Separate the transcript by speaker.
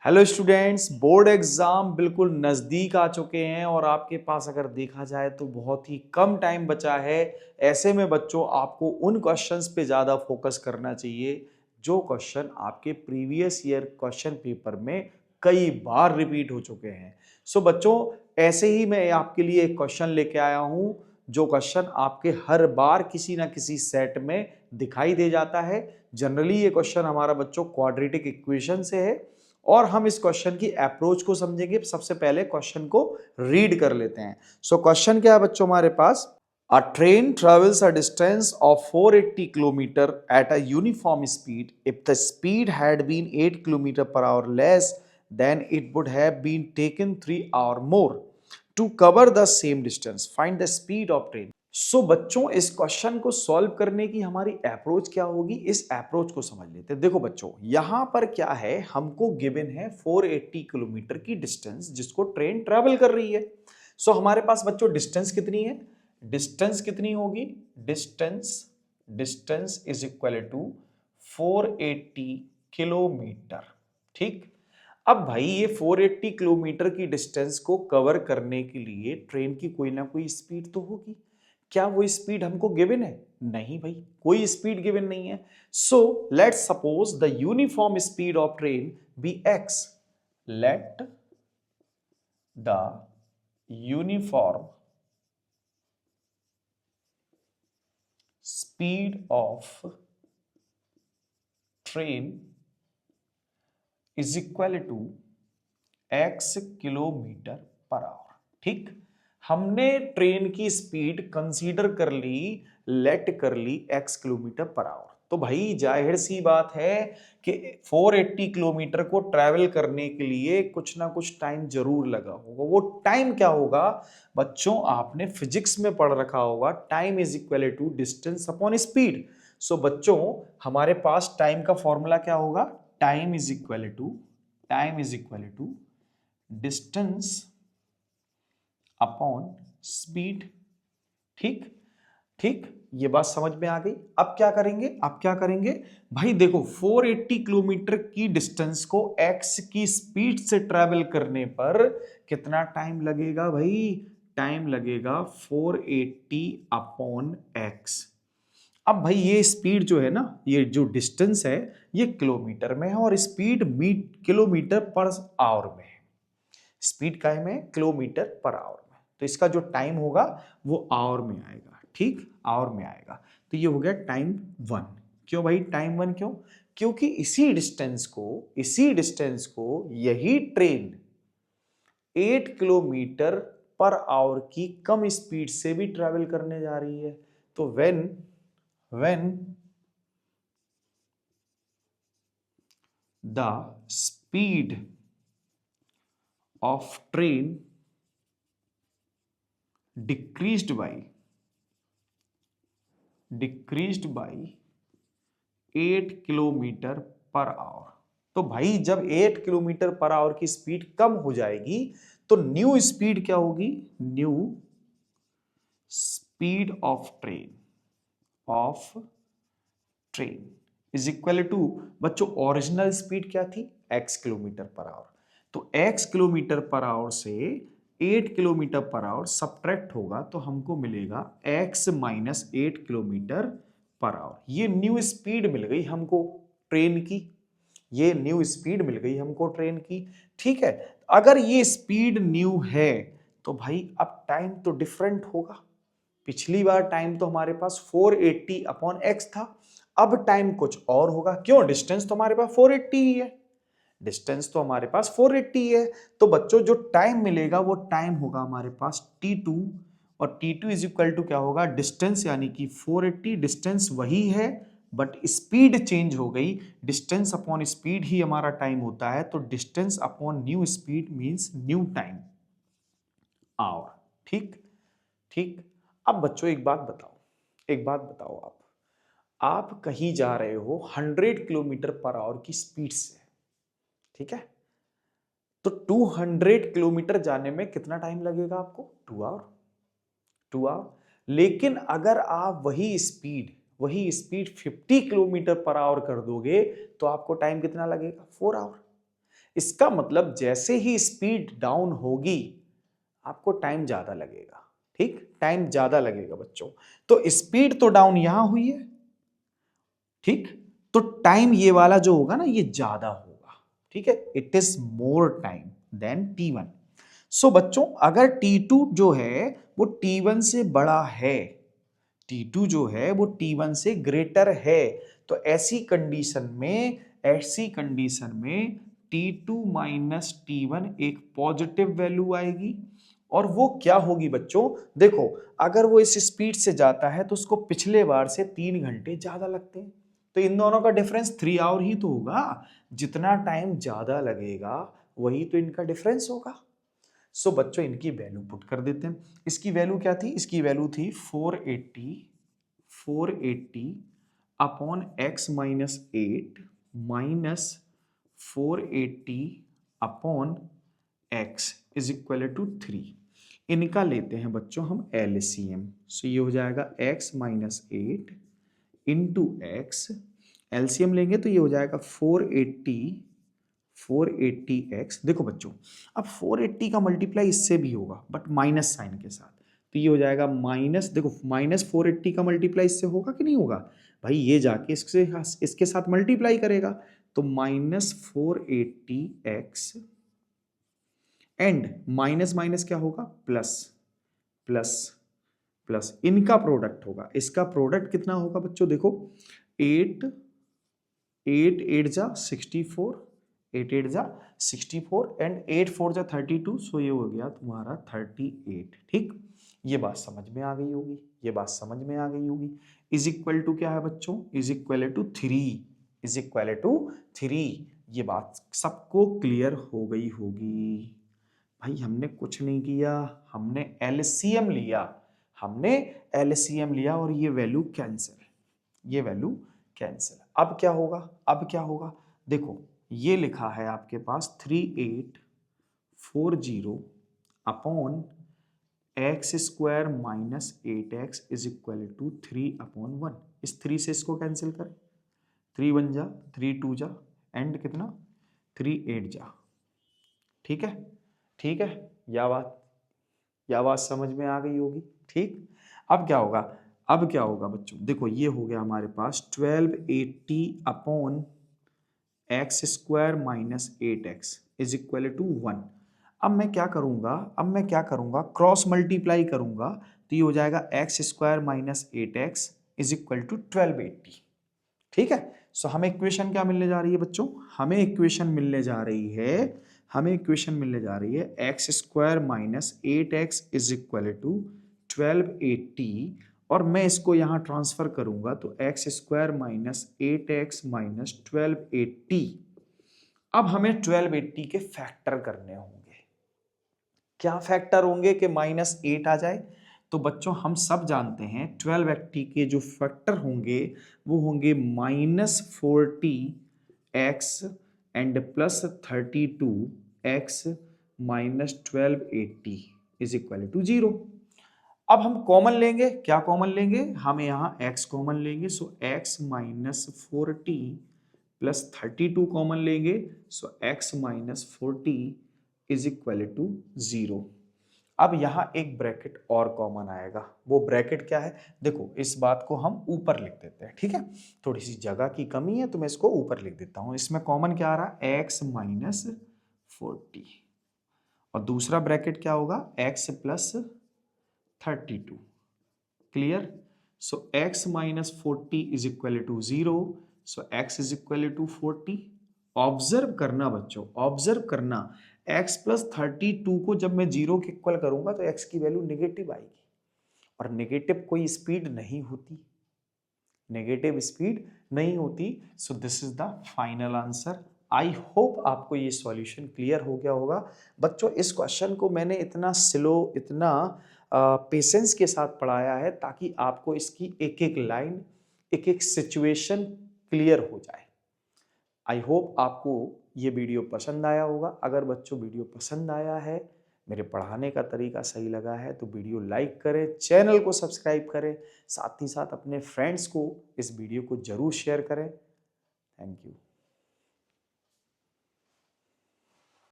Speaker 1: Hello students, board exam बिल्कुल नज़दीक आ चुके हैं और आपके पास अगर देखा जाए तो बहुत ही कम टाइम बचा है। ऐसे में बच्चों आपको उन क्वेश्चंस पे ज़्यादा फोकस करना चाहिए जो क्वेश्चन आपके प्रीवियस ईयर क्वेश्चन पेपर में कई बार रिपीट हो चुके हैं। सो बच्चों, ऐसे ही मैं आपके लिए एक क्वेश्चन लेके आया हूँ जो क्वेश्चन आपके हर बार किसी ना किसी सेट में दिखाई दे जाता है। जनरली ये क्वेश्चन हमारा बच्चों क्वाड्रेटिक इक्वेशन से है और हम इस क्वेश्चन की अप्रोच को समझेंगे। सबसे पहले क्वेश्चन को रीड कर लेते हैं। सो क्वेश्चन क्या है बच्चों हमारे पास? A train travels a distance of 480 kilometre at a uniform speed. If the speed had been 8 kilometre per hour less then it would have been taken 3 hours more to cover the same distance. Find the speed of train. सो बच्चों, इस question को solve करने की हमारी approach क्या होगी, इस approach को समझ लेते हैं। देखो बच्चों, यहां पर क्या है, हमको गिवन है 480 किलोमीटर की डिस्टेंस जिसको ट्रेन ट्रेवल कर रही है। सो हमारे पास बच्चों डिस्टेंस कितनी है? डिस्टेंस कितनी होगी? Distance distance is equal to 480 kilometre. ठीक। अब भाई ये 480 किलोमीटर की डिस्टेंस को कवर करने के लिए ट्रेन की कोई ना कोई स्पीड तो होगी। क्या वो स्पीड हमको गिवन है? नहीं भाई, कोई स्पीड गिवन नहीं है। So let's suppose the uniform speed of train be x. Let the uniform speed of train is equal to x kilometre per hour. ठीक। हमने ट्रेन की स्पीड कंसीडर कर ली, लेट कर ली एक्स किलोमीटर पर आवर। तो भाई जाहिर सी बात है कि 480 किलोमीटर को ट्रैवल करने के लिए कुछ ना कुछ टाइम जरूर लगा होगा। वो टाइम क्या होगा बच्चों? आपने फिजिक्स में पढ़ रखा होगा, time is equal to distance upon speed. So बच्चों, हमारे पास टाइम का फॉर्मूला क्या होगा? Time is equal to distance upon speed. ठीक। ठीक, ये बात समझ में आ गई। अब क्या करेंगे? भाई देखो, 480 किलोमीटर की डिस्टेंस को x की स्पीड से ट्रेवल करने पर कितना टाइम लगेगा भाई? टाइम लगेगा 480 अपॉन x। अब भाई ये स्पीड जो है ना, ये जो डिस्टेंस है ये किलोमीटर में है और स्पीड किलोमीटर पर आवर में है। स्पीड का में किलोमीटर पर आवर में, तो इसका जो टाइम होगा वो आवर में आएगा। ठीक, आवर में आएगा। तो ये हो गया टाइम 1। क्यों भाई टाइम 1? क्यों? क्योंकि इसी डिस्टेंस को यही ट्रेन 8 किलोमीटर पर आवर की कम स्पीड से भी ट्रेवल करने जा रही है। तो when the speed of train decreased by 8 kilometre per hour. तो भाई जब 8 किलोमीटर पर आवर की स्पीड कम हो जाएगी तो न्यू स्पीड क्या होगी? New speed of train is equal to बच्चों, ओरिजिनल स्पीड क्या थी? x kilometre per hour. तो x किलोमीटर पर आवर से 8 किलोमीटर पर आवर सब्ट्रैक्ट होगा तो हमको मिलेगा x minus 8 kilometre per our. ये न्यू स्पीड मिल गई हमको ट्रेन की। ठीक है। अगर ये स्पीड न्यू है तो भाई अब टाइम तो डिफरेंट होगा। पिछली बार टाइम तो हमारे पास 480 अपॉन x था, अब टाइम कुछ और होगा। क्यों? डिस्टेंस तो हमारे पास 480 ही है। तो बच्चों जो टाइम मिलेगा वो टाइम होगा हमारे पास t2, और t2 इज इक्वल टू क्या होगा? डिस्टेंस, यानी कि 480। डिस्टेंस वही है बट स्पीड चेंज हो गई। डिस्टेंस अपॉन स्पीड ही हमारा टाइम होता है, तो distance upon new speed means new time, hour. ठीक। ठीक। अब बच्चों एक बात बताओ, आप कहीं जा रहे हो 100 किलोमीटर पर आवर की स्पीड से। ठीक है। तो 200 किलोमीटर जाने में कितना टाइम लगेगा आपको? 2 आवर। लेकिन अगर आप वही स्पीड 50 किलोमीटर पर आवर कर दोगे तो आपको टाइम कितना लगेगा? 4 आवर। इसका मतलब जैसे ही स्पीड डाउन होगी आपको टाइम ज्यादा लगेगा। ठीक, टाइम ज्यादा लगेगा बच्चों। तो स्पीड तो डाउन यहां हुई है, ठीक, तो टाइम ये वाला जो होगा ना ये ज्यादा होगा। ठीक है, it is more time than T1। सो बच्चों अगर T2 जो है वो T1 से बड़ा है, T2 जो है वो T1 से ग्रेटर है, तो ऐसी कंडीशन में T2 माइनस T1 एक पॉजिटिव वैल्यू आएगी। और वो क्या होगी बच्चों, देखो अगर वो इस स्पीड से जाता है तो उसको पिछले बार से 3 घंटे ज्यादा लगते हैं, तो इन दोनों का डिफरेंस 3 आवर ही तो होगा। जितना टाइम ज्यादा लगेगा वही तो इनका डिफरेंस होगा। सो बच्चों इनकी वैल्यू पुट कर देते हैं। इसकी वैल्यू क्या थी, इसकी वैल्यू थी 480 upon x minus 8 minus 480 upon x is equal to 3। इनका लेते हैं बच्चों हम एलसीएम। सो ये हो जाएगा x minus 8 into x, LCM लेंगे तो ये हो जाएगा 480x। देखो बच्चों अब 480 का मल्टीप्लाई इससे भी होगा बट माइनस साइन के साथ, तो ये हो जाएगा माइनस, देखो माइनस 480 का मल्टीप्लाई इससे होगा कि नहीं होगा भाई, ये जाके इसके साथ मल्टीप्लाई करेगा, तो minus 480x and minus minus क्या होगा, प्लस प्लस प्लस, इनका प्रोडक्ट होगा। इसका प्रोडक्ट कितना होगा बच्चों, देखो 8 8 8 जा 64, 8 8 जा 64 एंड 8 4 जा 32, सो ये हो गया तुम्हारा 38। ठीक, ये बात समझ में आ गई होगी, ये बात समझ में आ गई होगी। इज इक्वल टू क्या है बच्चों, is equal to 3, is equal to 3। ये बात सबको क्लियर हो गई होगी। भाई हमने कुछ नहीं किया, हमने एलसीएम लिया, हमने एलसीएम लिया और ये वैल्यू कैंसिल, ये वैल्यू कैंसिल। अब क्या होगा, अब क्या होगा, देखो ये लिखा है आपके पास 3840 upon x square minus 8x is equal to 3/1। इस 3 से इसको कैंसिल करें, 3 1 जा 3 2 जा एंड कितना 3 8 जा। ठीक है, ठीक है, या बात समझ में आ गई होगी। ठीक, अब क्या होगा, अब क्या होगा बच्चों, देखो ये हो गया हमारे पास 1280 upon x square minus 8x is equal to 1। अब मैं क्या करूंगा, अब मैं क्या करूंगा, क्रॉस मल्टीप्लाई करूंगा, तो ये हो जाएगा x square minus 8x is equal to 1280। ठीक है, सो हमें इक्वेशन क्या मिलने जा रही है बच्चों, हमें इक्वेशन मिलने जा रही है, हमें इक्वेशन मिलने जा रही है x square minus 8x is equal to 1280, और मैं इसको यहां ट्रांसफर करूंगा तो x square minus 8x minus 1280। अब हमें 1280 के फैक्टर करने होंगे। क्या फैक्टर होंगे कि माइनस 8 आ जाए, तो बच्चों हम सब जानते हैं 1280 के जो फैक्टर होंगे वो होंगे -40x and plus 32x minus 1280 is equal to 0। अब हम कॉमन लेंगे, क्या कॉमन लेंगे, हम यहाँ x कॉमन लेंगे, so x minus 40 plus 32 common लेंगे, so x minus 40 is equal to 0। अब यहां एक ब्रैकेट और कॉमन आएगा, वो ब्रैकेट क्या है, देखो इस बात को हम ऊपर लिख देते हैं। ठीक है, थोड़ी सी जगह की कमी है तो मैं इसको ऊपर लिख देता हूं। इसमें कॉमन क्या आ रहा है, x माइनस 40, और दूसरा ब्रैकेट क्या होगा, x plus 32। Clear, so x minus 40 is equal to 0, so x is equal to 40। Observe करना बच्चों, ऑब्जर्व करना, x प्लस 32 को जब मैं 0 के इक्वल करूंगा तो x की वैल्यू नेगेटिव आएगी, और नेगेटिव कोई स्पीड नहीं होती, नेगेटिव स्पीड नहीं होती। So this is the final answer. I hope आपको ये सॉल्यूशन क्लियर हो गया होगा बच्चों। इस क्वेश्चन को मैंने इतना स्लो, इतना पेशेंस के साथ पढ़ाया है ताकि आपको इसकी एक एक लाइन, एक एक सिचुएशन क्लियर हो जाए। आई होप आपको ये वीडियो पसंद आया होगा। अगर बच्चों वीडियो पसंद आया है, मेरे पढ़ाने का तरीका सही लगा है, तो वीडियो लाइक करें, चैनल को सब्सक्राइब करें, साथ ही साथ अपने फ्रेंड्स को इस वीडियो को जरूर शेयर करें। Thank you.